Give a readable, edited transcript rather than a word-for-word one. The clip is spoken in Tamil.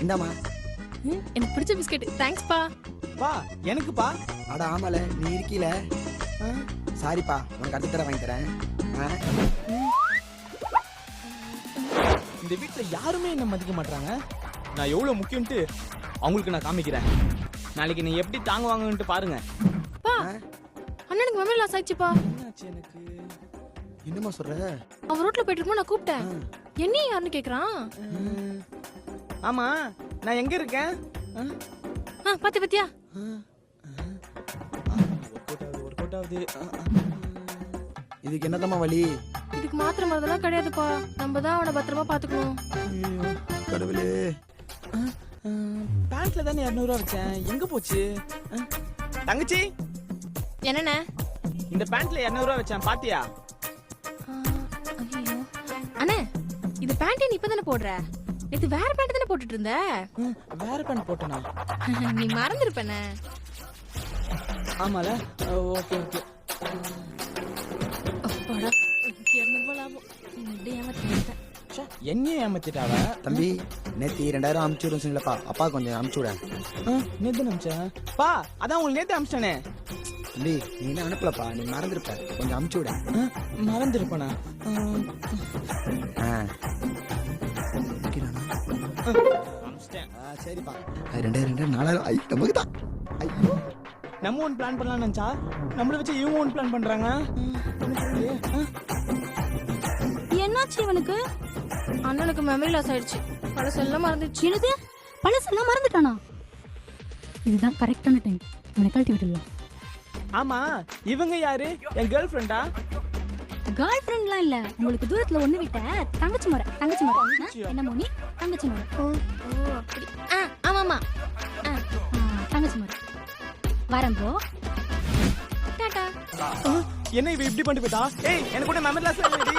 இந்தாமா. எனக்கு பிடிச்ச பிஸ்கெட். தேங்க்ஸ் பா. பா எனக்குப்பா. அட ஆமால நீ இருக்கீல. சாரிப்பா, உனக்கு அடுத்த தடவை வாங்கி தரேன். இந்த வீட்டுல யாருமே என்ன மதிக்க மாட்டாங்க. நான் எவ்வளவு முக்கியம்ட்டு அவங்களுக்கு நான் காமிக்கிறேன். நாளைக்கு நீ எப்படி தாங்குவாங்கன்ட்டு பாருங்க. பா அண்ணனுக்கு மெமரி லாஸ் ஆயிடுச்சுப்பா. என்னாச்சு எனக்கு? என்னமா சொல்ற? அவன் ரோட்ல போயிட்டு இருக்கும்போது நான் கூப்பிட்டேன். என்ன யாருன்னு கேக்குறான். ஆமா நான் எங்க இருக்கேன்? பாத்தியா? ஒர்க் அவுட் ஆகுது. இதுக்கு என்னதமா வழி? இதுக்கு மாத்திரை மருந்தெல்லாம் கிடையாதுப்பா. நம்ம தான் அவனை பத்திரமா பாத்துக்கணும். கடவுளே. பேண்ட்ல தானே 200 ரூபா வச்சேன், எங்க போச்சு? தங்கச்சி என்னண்ணே? இந்த பேண்ட்ல 200 ரூபா வச்சேன், பாத்தியா? அண்ணே இந்த பேண்ட் நீ இப்பதானே போடுற? இது வேற பேண்ட் தானே போட்டுட்டு இருந்த? வேற பேண்ட் போட்டனா? நீ மறந்துருப்பேனே. ஆமால. Okay okay. அப்பாடா, 200 ரூபாய் லாபம். இப்படி ஏமாத்திட்டேன். என்ன ஏமாத்திட்டாவ? தம்பி நேத்து 2000 அமுச்சு விடும் சொன்னீங்களப்பா, அப்பா கொஞ்சம் அமுச்சு விட. நேத்து அனுப்பிச்சேன் பா. அதான் உங்களுக்கு நேத்து அனுப்பிச்சானே. தம்பி நீ என்ன அனுப்பலப்பா, நீ மறந்துருப்ப, கொஞ்சம் அமுச்சு விட. மறந்துருப்பனா? சரிப்பா. 2000 4000 ஐ நமக்கு தான். ஐயோ நம்ம ஒன்று பிளான் பண்ணலாம் நினைச்சா நம்மள வச்சு இவங்க ஒன்று பிளான் பண்றாங்க. என்னாச்சு இவனுக்கு? அண்ணனுக்கு மெமரி லாஸ் ஆயிடுச்சு. பழசெல்லாம் மறந்துச்சு. என்னது? பழசெல்லாம் மறந்துட்டானா? இதுதான் கரெக்டான டைம். அவனை கழட்டி விட்டுடலாம். ஆமா இவங்க யாரு? என் கேர்ள் ஃப்ரெண்டா? கேர்ள் ஃப்ரெண்ட்லாம் இல்ல, உங்களுக்கு தூரத்துல ஒண்ணு விட்ட தங்கச்சி முறை. தங்கச்சி முறை என்ன மோனி? தங்கச்சி முறை. ஓ அப்படி. ஆமாமா. தங்கச்சி முறை. வரேன் ப்ரோ. டாடா. என்ன இவ இப்படி பண்ணிட்டு போயிட்டா? ஏய் எனக்கு கூட மெமரி லாஸ் ஆயிடுச்சு.